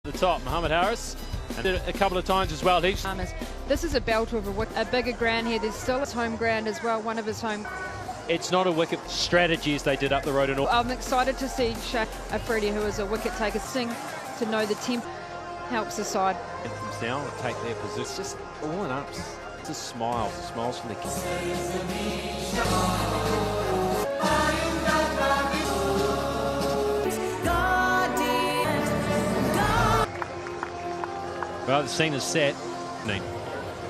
The top, Mohammed Harris, and a couple of times as well. This is a belter of a bigger ground here. There's still his home ground as well, one of his home. It's not a wicket strategy as they did up the road in all. I'm excited to see Shah Afridi, who is a wicket taker, sing to know the tempo helps the side. And comes down, take their position. It's just all in ups. It's a smile, smiles from the kids. Well, the scene is set.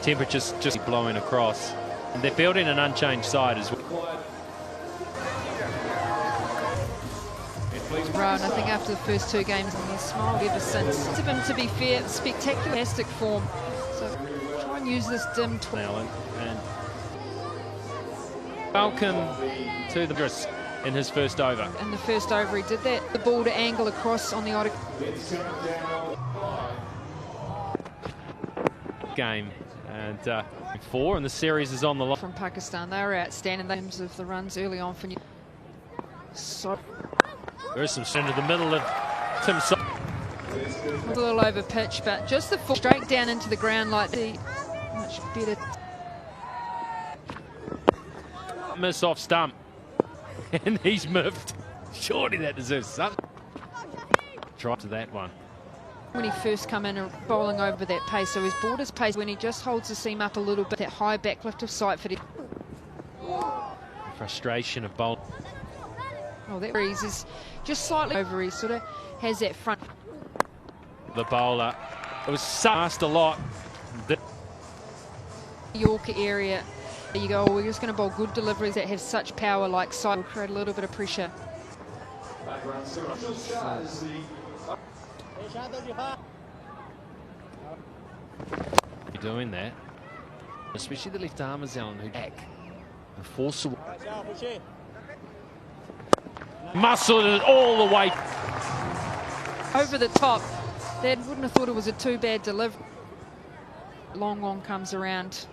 Temperatures just blowing across. And they're building an unchanged side as well. Rowan, I think after the first two games, and he's smiled ever since. To him, to be fair, spectacular, fantastic form. So try and use this dim Alan, and welcome to the dress in his first over. In the first over, he did that. The ball to angle across on the odd game, and 4, and the series is on the line. From Pakistan, they were outstanding in terms of the runs early on for New. So there's some into the middle of Tim. A little over pitch, but just the full straight down into the ground like the much better. Miss off stump, and he's miffed. Surely that deserves something. Try to that one. When he first come in bowling over that pace, so he's brought his pace when he just holds the seam up a little bit, that high backlift of sight for the frustration of bowling. Oh, that breeze is just slightly over. He sort of has that front. The bowler, it was fast a lot. Yorker area, there you go. We're just going to bowl good deliveries that have such power, like side, will create a little bit of pressure. You're doing that, especially the left armers, Alan, who back and force away. Muscled it all the way over the top. Dad wouldn't have thought it was a too bad delivery. Long one comes around.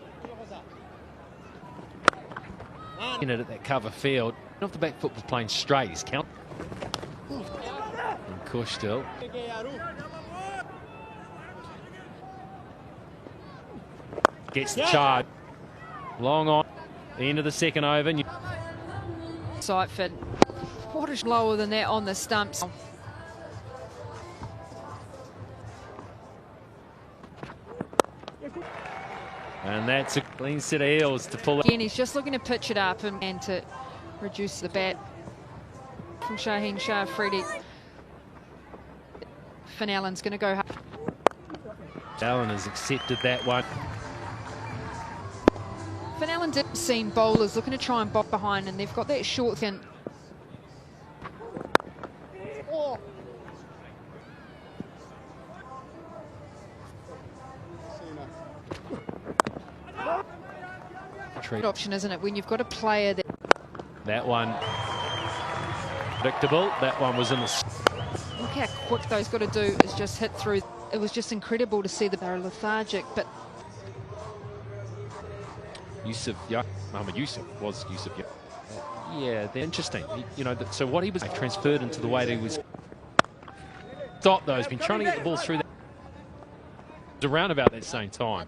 In it at that cover field. Off the back foot was playing straight. He's count. And Kush still. Gets the charge. Long on. The end of the second over. Sight fit. What is lower than that on the stumps? And that's a clean set of heels to pull it. Again, he's just looking to pitch it up and to reduce the bat from Shaheen Shah Afridi. Finn Allen's going to go hard. Allen has accepted that one. Finn Allen did seem bowlers looking to try and bob behind, and they've got that short thin. Option, isn't it, when you've got a player that one predictable. That one was in the. Look how quick those got to do is just hit through. It was just incredible to see that they're lethargic, but Mohammed Yusuf was Yusuf. Yeah, they're interesting. You know, so what he was transferred into the way that he was. Stop though. He's been trying to get the ball through that. Around about that same time.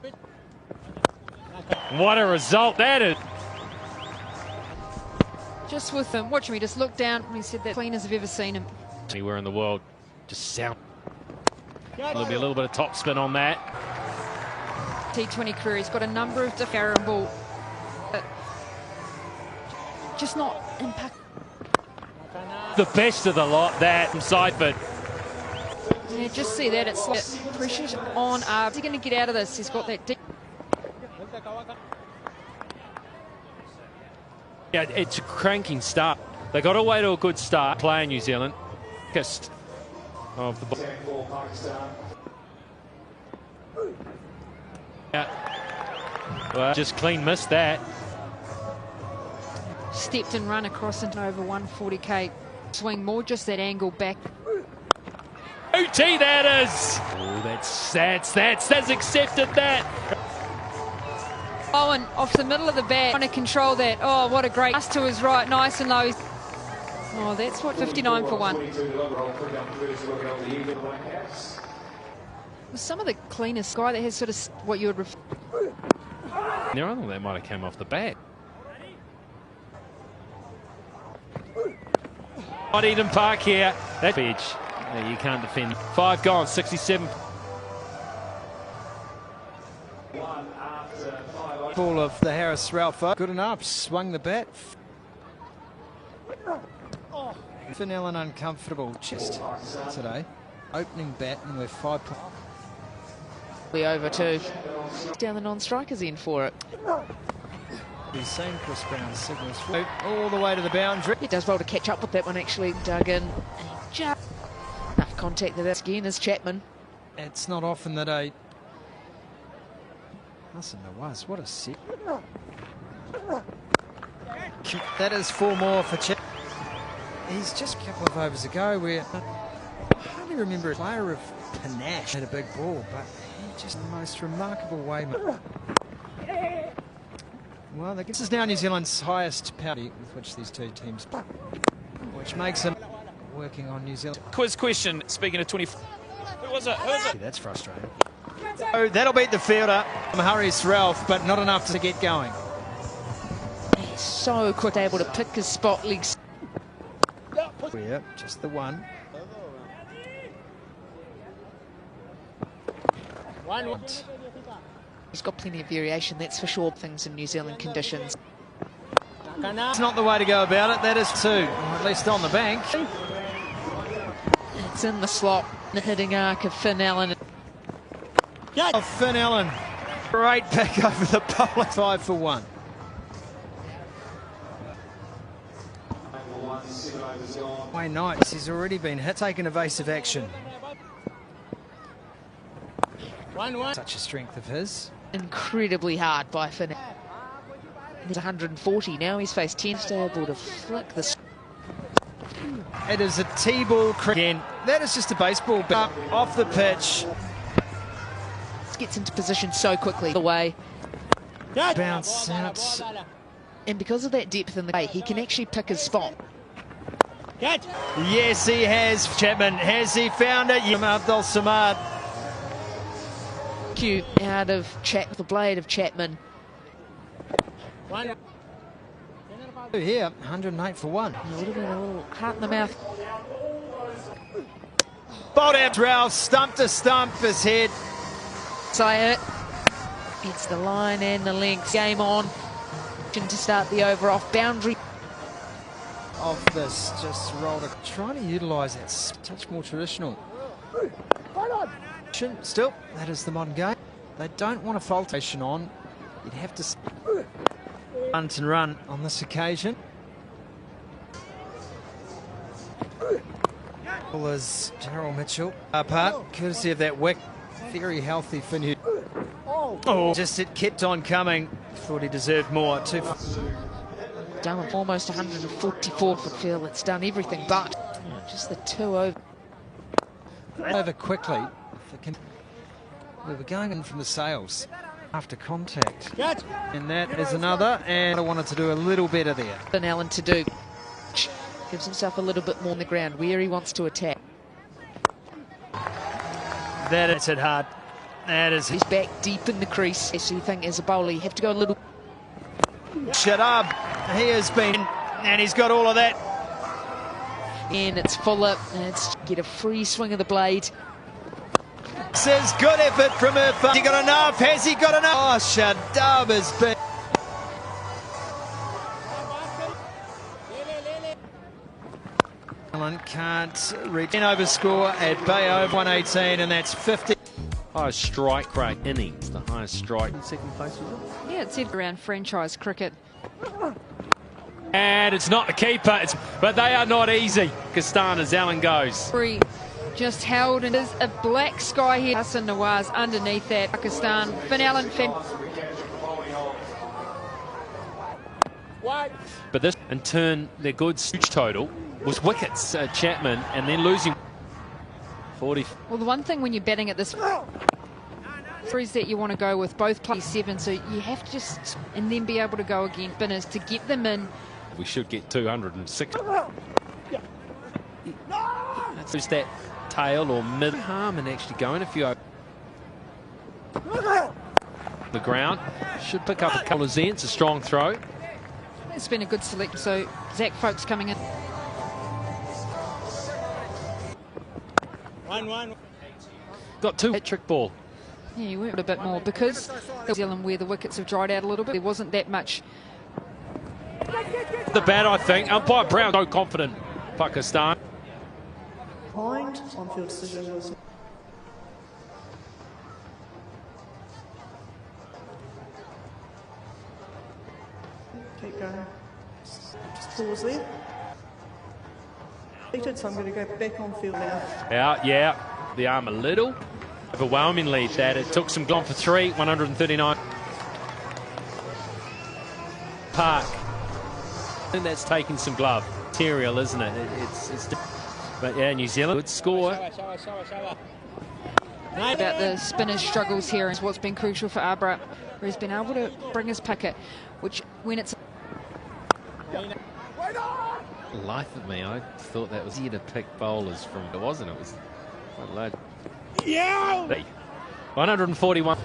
What a result that is. Just with him, watch me just look down, and he said that clean as I've ever seen him. Anywhere in the world, just sound. There'll be a little bit of top spin on that. T20 career, he's got a number of different ball, just not impact. The best of the lot, that from Seifert. Yeah, just see that, it's like pressure's on. Is he going to get out of this? He's got that deep. Yeah, it's a cranking start. They got away to a good start playing New Zealand. Kissed of the ball. Yeah. Well, just clean missed that. Stepped and run across into over 140k. Swing more, just that angle back. OT that is. Oh, that's accepted that. Owen off the middle of the bat, trying to control that. Oh, what a great pass to his right, nice and low. Oh, that's what 59 for 1. Some of the cleanest guy that has sort of what you would refer. Now, I thought that might have come off the bat. Not Eden Park here. That edge. You can't defend. 5 gone, 67. Ball of the Harris Ralph. Good enough. Swung the bat. Finn Allen uncomfortable chest today. Opening bat and we're 5 points. Over to down the non-strikers in for it. We've seen Chris Brown's signals all the way to the boundary. He does well to catch up with that one, actually. Dug in. And just enough contact with that again as Chapman. It's not often that a... Listen, there was. What a set. That is 4 more for Chapman. He's just a couple of overs ago where I hardly remember a player of panache had a big ball, but he just the most remarkable way. Well, this is now New Zealand's highest parity with which these two teams play, which makes him working on New Zealand. Quiz question, speaking of 20... Who was it? That's frustrating. So that'll beat the fielder, Harris Ralph, but not enough to get going. He's so quick, able to pick his spot legs. Yeah, just the one. 1-1. He's got plenty of variation, that's for sure, things in New Zealand conditions. It's not the way to go about it, that is 2, or at least on the bank. It's in the slot, the hitting arc of Finn Allen. Oh, Finn Allen, great pick over the bowler. 5 for 1. Way nice, he's already been hit, taken evasive action. 1-1. Such a strength of his. Incredibly hard by Finn. There's 140 now. He's faced 10. Able to flick this. It is a T-ball again. That is just a baseball bat off the pitch. Gets into position so quickly. Away. Bounce out. And because of that depth in the way, he can actually pick his spot. Yes, he has. Chapman, has he found it? Abdul Samad. Cute out of the blade of Chapman. Here, 108 for 1. A little heart in the mouth. Bowled out Ralph, stump to stump, his head. Sayat gets the line and the length. Game on. To start the over off boundary. Of this, just rolled it. Trying to utilise that touch more traditional. Still, that is the modern game. They don't want a faultation on. You'd have to bunt and run on this occasion. As Gerald Mitchell apart, courtesy of that wick. Very healthy Finn. Oh, just it kept on coming. Thought he deserved more. Done almost 144 foot field. It's done everything but just the 2 over. Over quickly. We were going in from the sails after contact. And that is another. And I wanted to do a little better there. Finn Allen to do. Gives himself a little bit more on the ground where he wants to attack. That is hit hard. That is. He's back deep in the crease. So you think as a bowler you have to go a little. Shut up. He has been. And he's got all of that. And it's Fuller. Let's get a free swing of the blade. Says good effort from her. Has he got enough? Has he got enough? Oh, Shadab has been. Can't reach. 10 over score at Bay over 118, and that's 50. Highest strike rate innings, the highest strike in second place, was it? Yeah, it's said around franchise cricket. And it's not the keeper, but they are not easy. Kastan as Allen goes. Just held, and there's a black sky here. Hassan Nawaz underneath that. Pakistan, Finn Allen, But this, in turn, their good huge total was wickets, Chapman, and then losing 40. Well, the one thing when you're batting at this is that you want to go with both players 7, so you have to just, and then be able to go again, spinners to get them in. We should get 206. Is that tail or mid harm and actually going a few. The ground should pick up a couple of Zen. It's a strong throw. It's been a good select. So Zach Folks coming in. 1-1. Got 2 hat-trick ball. Yeah, you went a bit more because New Zealand where the wickets have dried out a little bit. There wasn't that much. The bat, I think. Umpire Brown, so confident. Pakistan. Point on-field decision was. Keep going. Just pause there. So I'm going to go back on field now. Out, yeah. The arm a little. Overwhelmingly that it took some gone for 3, 139. Park. I think that's taking some glove. Material, isn't it? But yeah, New Zealand, good score. About the spinner's struggles here is what's been crucial for Abra, where he's been able to bring his picket, which when it's... Life of me, I thought that was here to pick bowlers from. It wasn't. It was quite low. Yeah! 141.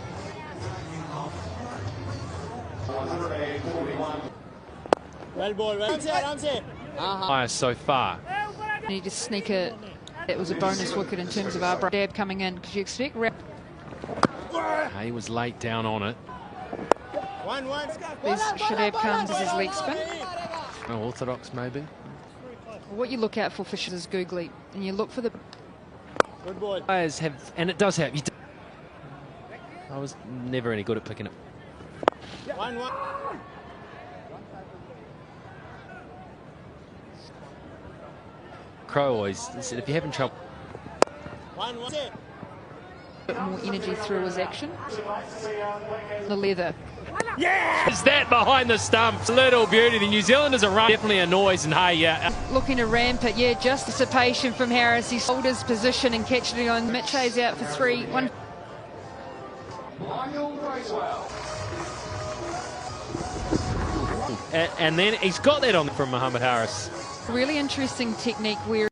Well ball, well. Highest so far. Need to sneak it. It was a bonus wicket in terms of Abra. Dab coming in. Could you expect? He was late down on it. 1-1. Shadab comes as his leg spin. No orthodox, maybe. What you look out for fishes is googly, and you look for the... Good boy. Players have, and it does have. I was never any good at picking it. 1-1. Crow always said if you're having trouble. 1-1. bit more energy through his action. The leather. Yeah! Is that behind the stumps? Little beauty. The New Zealanders are definitely a noise, and hey, yeah. Looking to ramp it, yeah, just dissipation from Harris. He sold his position and catched it on. Mitch Hayes out for 3-1. And then he's got that on from Muhammad Harris. Really interesting technique where